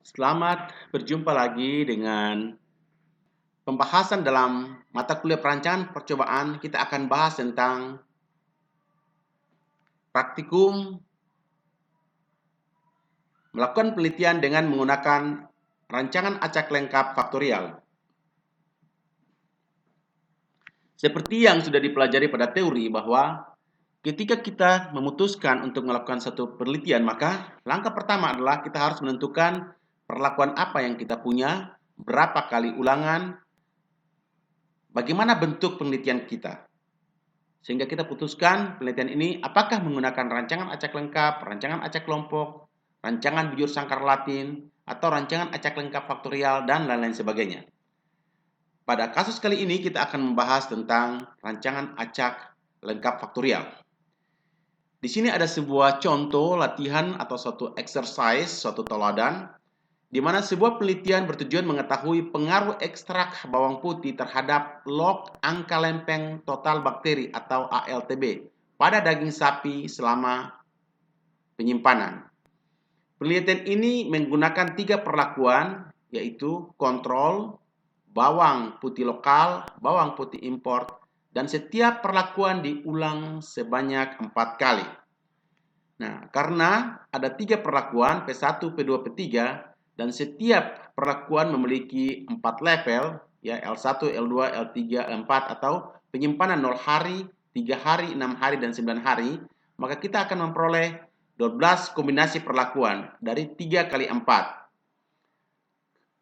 Selamat berjumpa lagi dengan pembahasan dalam mata kuliah perancangan percobaan. Kita akan bahas tentang praktikum melakukan penelitian dengan menggunakan rancangan acak lengkap faktorial. Seperti yang sudah dipelajari pada teori bahwa ketika kita memutuskan untuk melakukan satu penelitian, maka langkah pertama adalah kita harus menentukan perlakuan apa yang kita punya, berapa kali ulangan, bagaimana bentuk penelitian kita. Sehingga kita putuskan penelitian ini apakah menggunakan rancangan acak lengkap, rancangan acak kelompok, rancangan bujur sangkar Latin, atau rancangan acak lengkap faktorial, dan lain-lain sebagainya. Pada kasus kali ini kita akan membahas tentang rancangan acak lengkap faktorial. Di sini ada sebuah contoh latihan atau suatu exercise, suatu teladan, di mana sebuah penelitian bertujuan mengetahui pengaruh ekstrak bawang putih terhadap log angka lempeng total bakteri atau ALTB pada daging sapi selama penyimpanan. Penelitian ini menggunakan 3 perlakuan, yaitu kontrol, bawang putih lokal, bawang putih import, dan setiap perlakuan diulang sebanyak 4 kali. Nah, karena ada 3 perlakuan, P1, P2, P3, dan setiap perlakuan memiliki 4 level, ya L1, L2, L3, L4, atau penyimpanan 0 hari, 3 hari, 6 hari, dan 9 hari, maka kita akan memperoleh 12 kombinasi perlakuan dari 3 kali 4.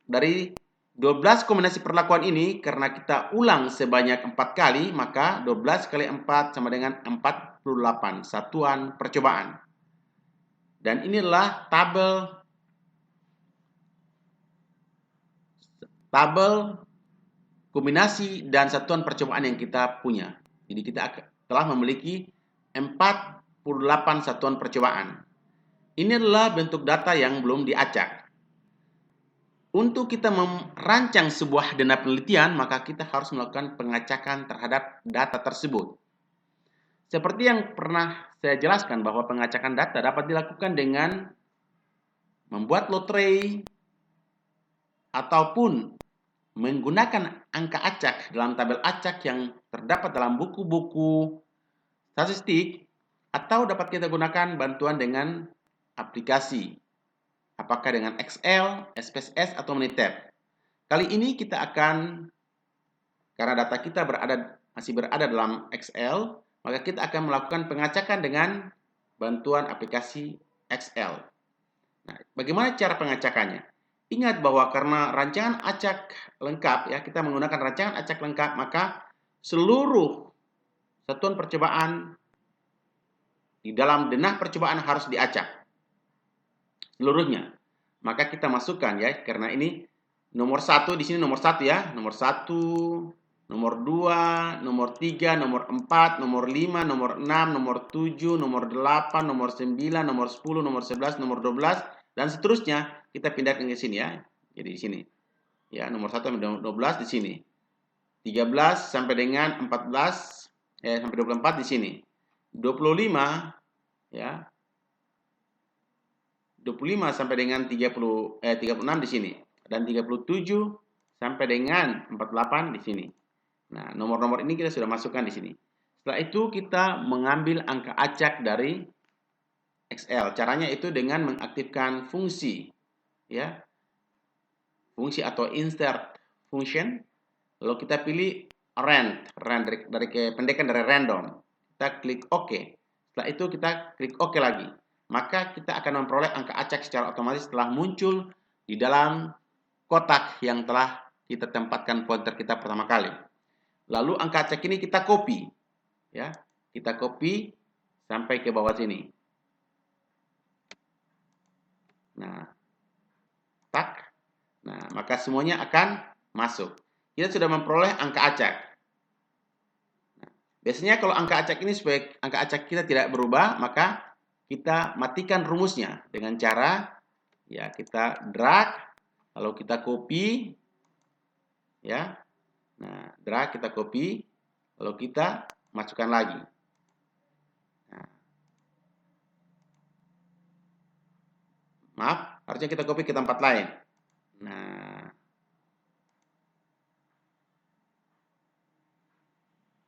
Dari 12 kombinasi perlakuan ini, karena kita ulang sebanyak 4 kali, maka 12 kali 4 sama dengan 48 satuan percobaan. Dan inilah tabel kombinasi dan satuan percobaan yang kita punya. Jadi kita telah memiliki 48 satuan percobaan. Ini adalah bentuk data yang belum diacak. Untuk kita merancang sebuah dana penelitian, maka kita harus melakukan pengacakan terhadap data tersebut. Seperti yang pernah saya jelaskan bahwa pengacakan data dapat dilakukan dengan membuat lotre ataupun menggunakan angka acak dalam tabel acak yang terdapat dalam buku-buku statistik, atau dapat kita gunakan bantuan dengan aplikasi, apakah dengan Excel, SPSS, atau Minitab. Kali ini kita akan, karena data kita masih berada dalam Excel, maka kita akan melakukan pengacakan dengan bantuan aplikasi Excel. Nah, bagaimana cara pengacakannya? Ingat bahwa karena rancangan acak lengkap, ya, kita menggunakan rancangan acak lengkap, maka seluruh satuan percobaan di dalam denah percobaan harus diacak seluruhnya. Maka kita masukkan, ya, karena ini nomor 1 di sini nomor 1, ya, nomor 1, nomor 2, nomor 3, nomor 4, nomor 5, nomor 6, nomor 7, nomor 8, nomor 9, nomor 10, nomor 11, nomor 12, dan seterusnya. Kita pindahkan ke sini, ya. Jadi di sini. Ya, nomor 1 sampai 12 di sini. 13 sampai dengan 14 sampai 24 di sini. 25, ya. 25 sampai dengan 36 di sini, dan 37 sampai dengan 48 di sini. Nah, nomor-nomor ini kita sudah masukkan di sini. Setelah itu kita mengambil angka acak dari Excel. Caranya itu dengan mengaktifkan fungsi, ya. Fungsi atau insert function. Lalu kita pilih rand dari kependekan dari random. Kita klik OK. Setelah itu kita klik OK lagi. Maka kita akan memperoleh angka acak secara otomatis setelah muncul di dalam kotak yang telah kita tempatkan pointer kita pertama kali. Lalu angka acak ini kita copy, ya. Kita copy sampai ke bawah sini. Nah, tak. Nah, maka semuanya akan masuk. Kita sudah memperoleh angka acak. Nah, biasanya kalau angka acak ini, supaya angka acak kita tidak berubah, maka kita matikan rumusnya dengan cara, ya, kita drag, lalu kita copy, ya. Nah, drag, kita copy, lalu kita masukkan lagi. Nah, maaf, Harusnya kita copy ke tempat lain. Nah,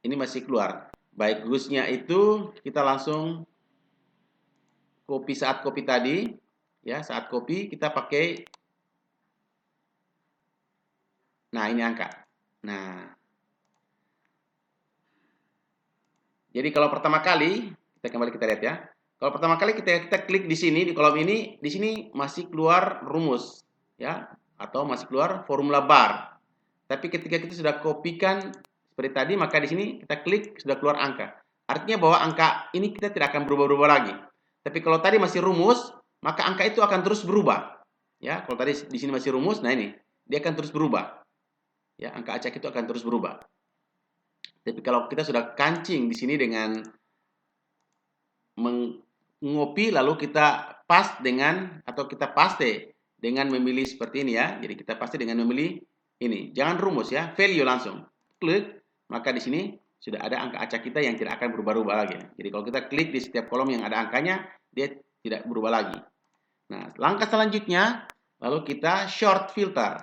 ini masih keluar. Baik Gus-nya itu kita langsung copy saat copy tadi. Ya, saat copy kita pakai. Nah, ini angka. Nah, jadi kalau pertama kali, kita lihat ya. Kalau pertama kali kita klik di sini, di kolom ini, di sini masih keluar rumus. Ya, atau masih keluar formula bar. Tapi ketika kita sudah kopikan seperti tadi, maka di sini kita klik sudah keluar angka. Artinya bahwa angka ini kita tidak akan berubah-ubah lagi. Tapi kalau tadi masih rumus, maka angka itu akan terus berubah. Ya, kalau tadi di sini masih rumus, nah ini dia akan terus berubah. Ya, angka acak itu akan terus berubah. Tapi kalau kita sudah kancing di sini dengan mengopi lalu kita pas dengan atau kita paste dengan memilih seperti ini ya. Jadi kita paste dengan memilih ini. Jangan rumus ya, value langsung. Klik, maka di sini sudah ada angka acak kita yang tidak akan berubah-ubah lagi. Jadi kalau kita klik di setiap kolom yang ada angkanya, dia tidak berubah lagi. Nah, langkah selanjutnya lalu kita short filter.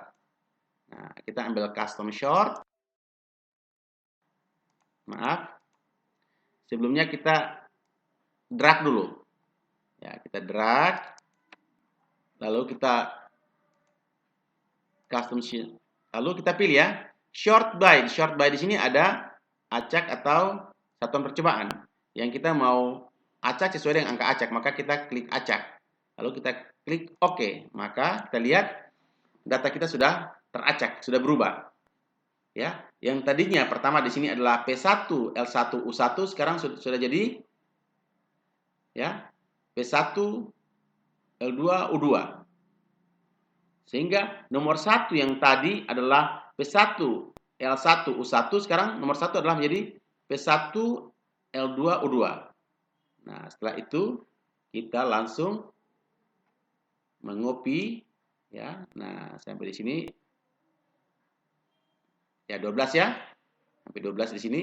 Nah, kita ambil custom short. Maaf. Sebelumnya kita drag dulu. Ya, kita drag. Lalu kita custom sheet. Lalu kita pilih ya, short by. Short by di sini ada acak atau satuan percobaan. Yang kita mau acak sesuai dengan angka acak, maka kita klik acak. Lalu kita klik OK, maka kita lihat data kita sudah teracak, sudah berubah. Ya, yang tadinya pertama di sini adalah P1 L1 U1, sekarang sudah jadi ya P1 L2 U2. Sehingga nomor 1 yang tadi adalah P1 L1 U1, sekarang nomor 1 adalah menjadi P1 L2 U2. Nah, setelah itu kita langsung mengopi ya. Nah, sampai di sini ya 12 ya. Sampai 12 di sini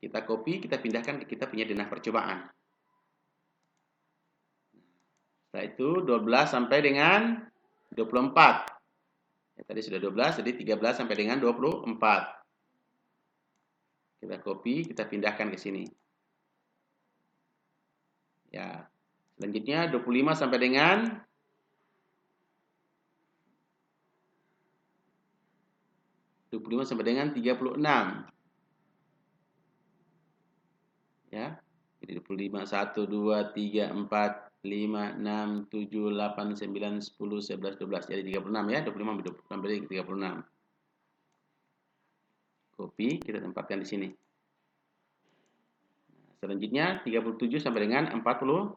kita copy, kita pindahkan ke kita punya denah percobaan. Setelah itu 12 sampai dengan 24. Ya, tadi sudah 12, jadi 13 sampai dengan 24. Kita copy, kita pindahkan ke sini. Ya. Selanjutnya 25 sampai dengan 36. Ya. Jadi 25 1 2 3 4 5 6 7 8 9 10 11 12. Jadi 36 ya. 25 sampai 36. Copy, kita tempatkan di sini. Selanjutnya 37 sampai dengan 48.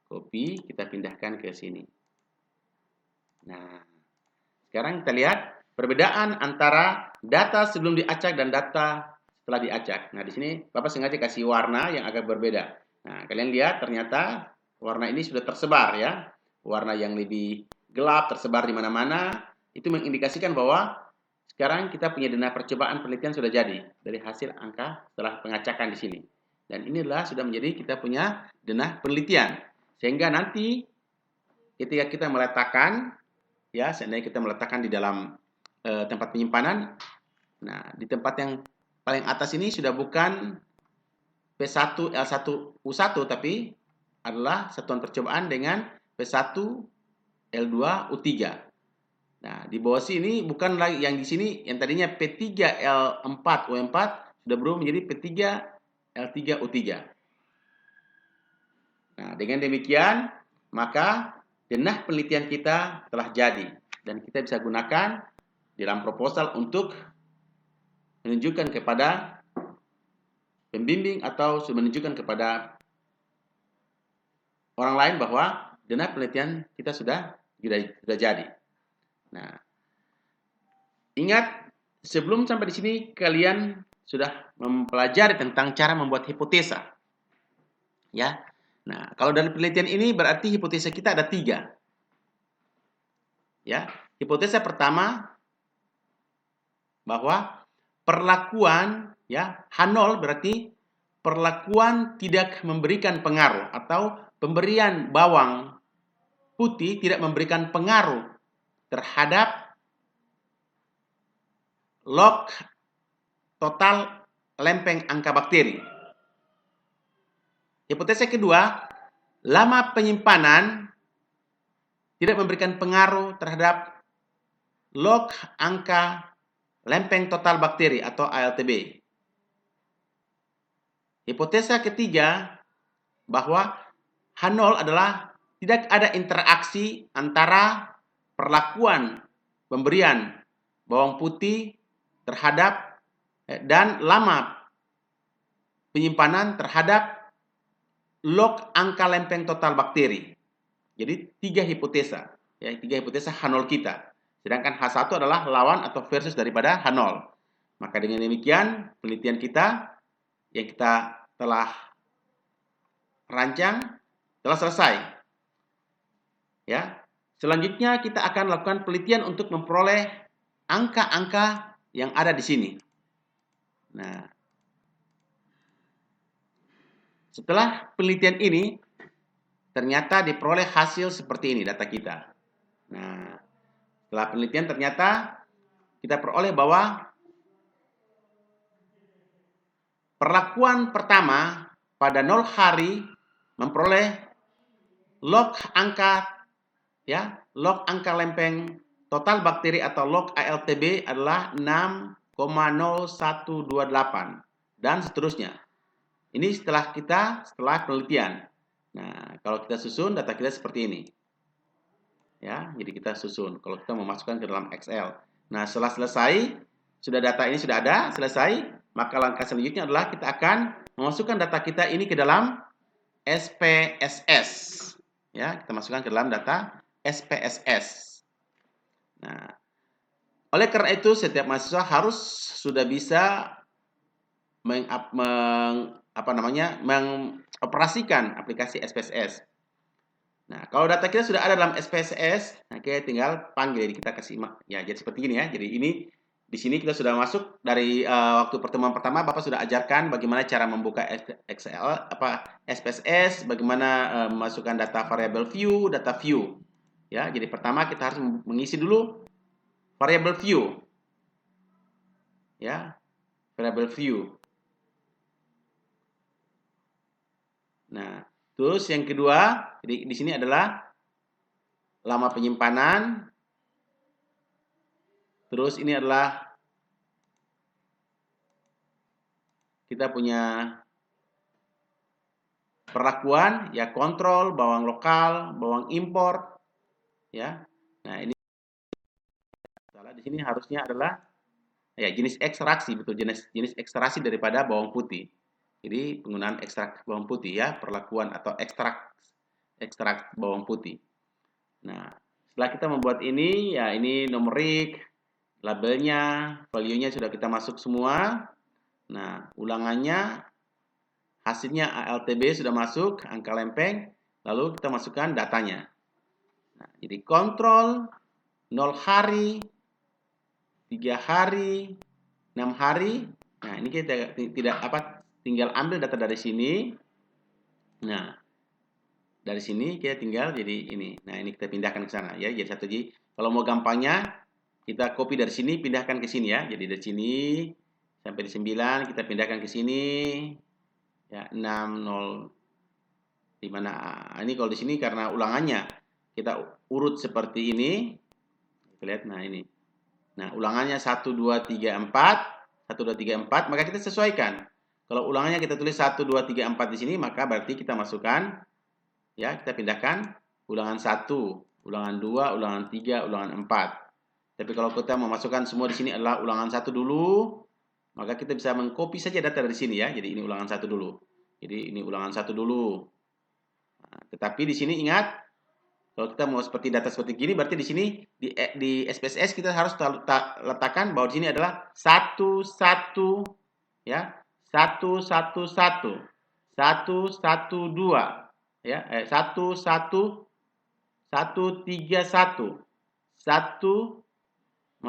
Copy, kita pindahkan ke sini. Nah, sekarang kita lihat perbedaan antara data sebelum diacak dan data setelah diacak. Nah, di sini Bapak sengaja kasih warna yang agak berbeda. Nah, kalian lihat ternyata warna ini sudah tersebar ya. Warna yang lebih gelap tersebar di mana-mana. Itu mengindikasikan bahwa sekarang kita punya denah percobaan penelitian sudah jadi dari hasil angka setelah pengacakan di sini. Dan inilah sudah menjadi kita punya denah penelitian. Sehingga nanti ketika kita meletakkan ya, seandainya kita meletakkan di dalam tempat penyimpanan. Nah, di tempat yang paling atas ini sudah bukan P1 L1 U1 tapi adalah satuan percobaan dengan P1 L2 U3. Nah, di bawah sini bukan lagi yang di sini yang tadinya P3 L4 U4 sudah berubah menjadi P3 L3 U3. Nah, dengan demikian maka denah penelitian kita telah jadi dan kita bisa gunakan dalam proposal untuk menunjukkan kepada pembimbing atau menunjukkan kepada orang lain bahwa denah penelitian kita sudah jadi. Nah, ingat sebelum sampai di sini kalian sudah mempelajari tentang cara membuat hipotesa. Ya. Nah, kalau dari penelitian ini berarti hipotesa kita ada 3. Ya, hipotesa pertama bahwa perlakuan ya H0 berarti perlakuan tidak memberikan pengaruh atau pemberian bawang putih tidak memberikan pengaruh terhadap log total lempeng angka bakteri. Hipotesa kedua, lama penyimpanan tidak memberikan pengaruh terhadap log angka lempeng total bakteri atau ALTB. Hipotesa ketiga, bahwa H0 adalah tidak ada interaksi antara perlakuan pemberian bawang putih terhadap dan lama penyimpanan terhadap log angka lempeng total bakteri. Jadi 3 hipotesa, ya, 3 hipotesa H0 kita. Sedangkan H1 adalah lawan atau versus daripada H0. Maka dengan demikian penelitian kita yang kita telah rancang telah selesai. Ya. Selanjutnya kita akan lakukan penelitian untuk memperoleh angka-angka yang ada di sini. Nah, setelah penelitian ini, ternyata diperoleh hasil seperti ini data kita. Nah, setelah penelitian ternyata kita peroleh bahwa perlakuan pertama pada 0 hari memperoleh log angka, ya, log angka lempeng total bakteri atau log ALTB adalah 6,0128 dan seterusnya. Ini setelah penelitian. Nah, kalau kita susun data kita seperti ini. Ya, jadi kita susun kalau kita memasukkan ke dalam Excel. Nah, setelah selesai, data ini sudah ada, selesai, maka langkah selanjutnya adalah kita akan memasukkan data kita ini ke dalam SPSS. Ya, kita masukkan ke dalam data SPSS. Nah, oleh karena itu setiap mahasiswa harus sudah bisa mengoperasikan aplikasi SPSS. Nah, kalau data kita sudah ada dalam SPSS, nah kita tinggal panggil, kita kasih ya, jadi seperti ini ya. Jadi ini di sini kita sudah masuk dari waktu pertemuan pertama Bapak sudah ajarkan bagaimana cara membuka Excel SPSS, bagaimana memasukkan data variable view, data view. Ya, jadi pertama kita harus mengisi dulu variable view. Ya, variable view. Nah, terus yang kedua, di sini adalah lama penyimpanan. Terus ini adalah kita punya perlakuan, ya, kontrol, bawang lokal, bawang impor, ya. Nah, ini di sini harusnya adalah ya jenis ekstraksi, betul, jenis ekstraksi daripada bawang putih. Jadi penggunaan ekstrak bawang putih, ya, perlakuan atau ekstrak bawang putih. Nah, setelah kita membuat ini, ya, ini numerik, labelnya, value-nya sudah kita masuk semua. Nah, ulangannya, hasilnya ALTB sudah masuk, angka lempeng, lalu kita masukkan datanya. Nah, jadi kontrol 0 hari, 3 hari, 6 hari. Nah, ini kita tinggal ambil data dari sini. Nah, dari sini kita tinggal jadi ini. Nah, ini kita pindahkan ke sana, ya. Jadi 1G. Kalau mau gampangnya kita copy dari sini, pindahkan ke sini, ya. Jadi dari sini sampai di 9 kita pindahkan ke sini. Ya, 60 di mana? Ini kalau di sini karena ulangannya kita urut seperti ini. Kita lihat, nah ini. Nah, ulangannya 1 2 3 4, 1 2 3 4, maka kita sesuaikan. Kalau ulangannya kita tulis 1 2 3 4 di sini, maka berarti kita masukkan, ya, kita pindahkan ulangan 1, ulangan 2, ulangan 3, ulangan 4. Tapi kalau kita memasukkan semua di sini adalah ulangan 1 dulu, maka kita bisa mengcopy saja data dari sini, ya. Jadi ini ulangan 1 dulu. Jadi ini ulangan 1 dulu. Nah, tetapi di sini ingat, kalau kita mau seperti data seperti gini, berarti di sini di SPSS kita harus letakkan bahwa di sini adalah 1 1, ya, 1 1 1, 1 1 2, ya, 1 1 1 3 1, 1 1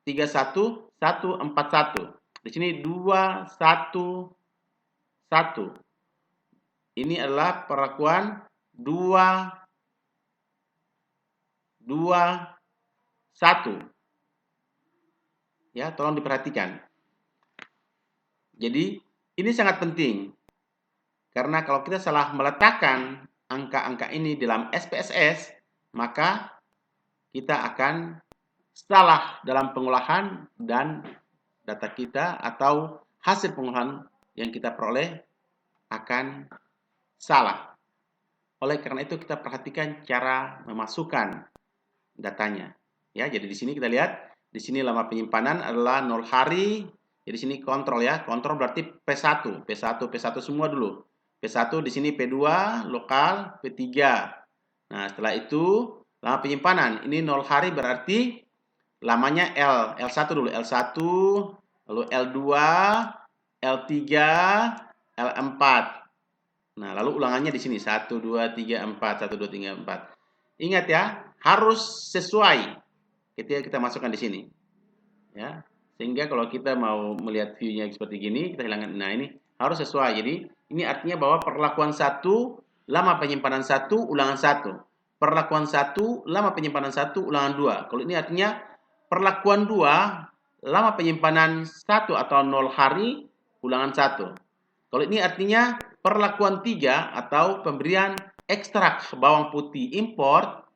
3 1, 1 4 1. Di sini 2 1 1. Ini adalah perlakuan 2 2, 1. Ya, tolong diperhatikan. Jadi, ini sangat penting. Karena kalau kita salah meletakkan angka-angka ini dalam SPSS, maka kita akan salah dalam pengolahan dan data kita atau hasil pengolahan yang kita peroleh akan salah. Oleh karena itu kita perhatikan cara memasukkan datanya. Ya, jadi di sini kita lihat, di sini lama penyimpanan adalah 0 hari. Jadi sini kontrol ya. Kontrol berarti P1, P1, P1 semua dulu. P1 di sini P2 lokal, P3. Nah, setelah itu lama penyimpanan ini 0 hari berarti lamanya L1 dulu, L1, lalu L2, L3, L4. Nah, lalu ulangannya di sini 1 2 3 4, 1 2 3 4. Ingat ya, harus sesuai ketika kita masukkan di sini. Ya. Sehingga kalau kita mau melihat view-nya seperti gini, kita hilangkan. Nah, ini harus sesuai. Jadi, ini artinya bahwa perlakuan 1, lama penyimpanan 1, ulangan 1. Perlakuan 1, lama penyimpanan 1, ulangan 2. Kalau ini artinya perlakuan 2, lama penyimpanan 1 atau 0 hari, ulangan 1. Kalau ini artinya perlakuan 3 atau pemberian ekstrak bawang putih import,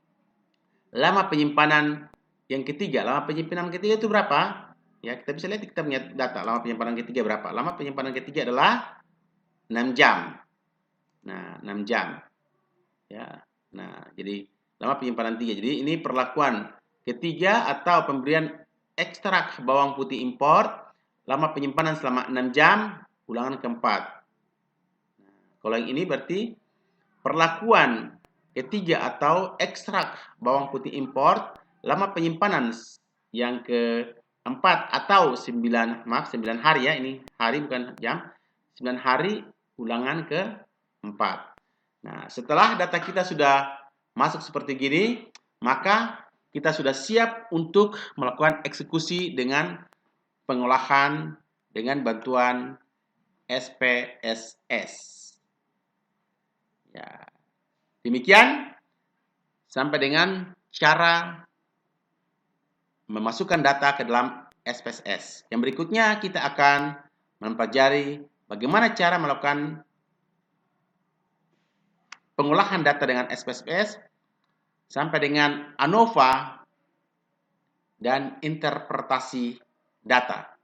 lama penyimpanan yang ketiga. Lama penyimpanan ketiga itu berapa? Ya, kita bisa lihat kita punya data. Lama penyimpanan ketiga berapa? Lama penyimpanan ketiga adalah 6 jam. Nah, 6 jam. Ya. Nah, jadi lama penyimpanan 3. Jadi ini perlakuan ketiga atau pemberian ekstrak bawang putih import, lama penyimpanan selama 6 jam, ulangan keempat. Nah, kalau yang ini berarti perlakuan ketiga atau ekstrak bawang putih import, lama penyimpanan yang keempat atau 9 hari ya, ini hari bukan jam, 9 hari ulangan keempat. Nah, setelah data kita sudah masuk seperti gini, maka kita sudah siap untuk melakukan eksekusi dengan pengolahan dengan bantuan SPSS. Ya. Demikian sampai dengan cara memasukkan data ke dalam SPSS. Yang berikutnya kita akan mempelajari bagaimana cara melakukan pengolahan data dengan SPSS sampai dengan ANOVA dan interpretasi data.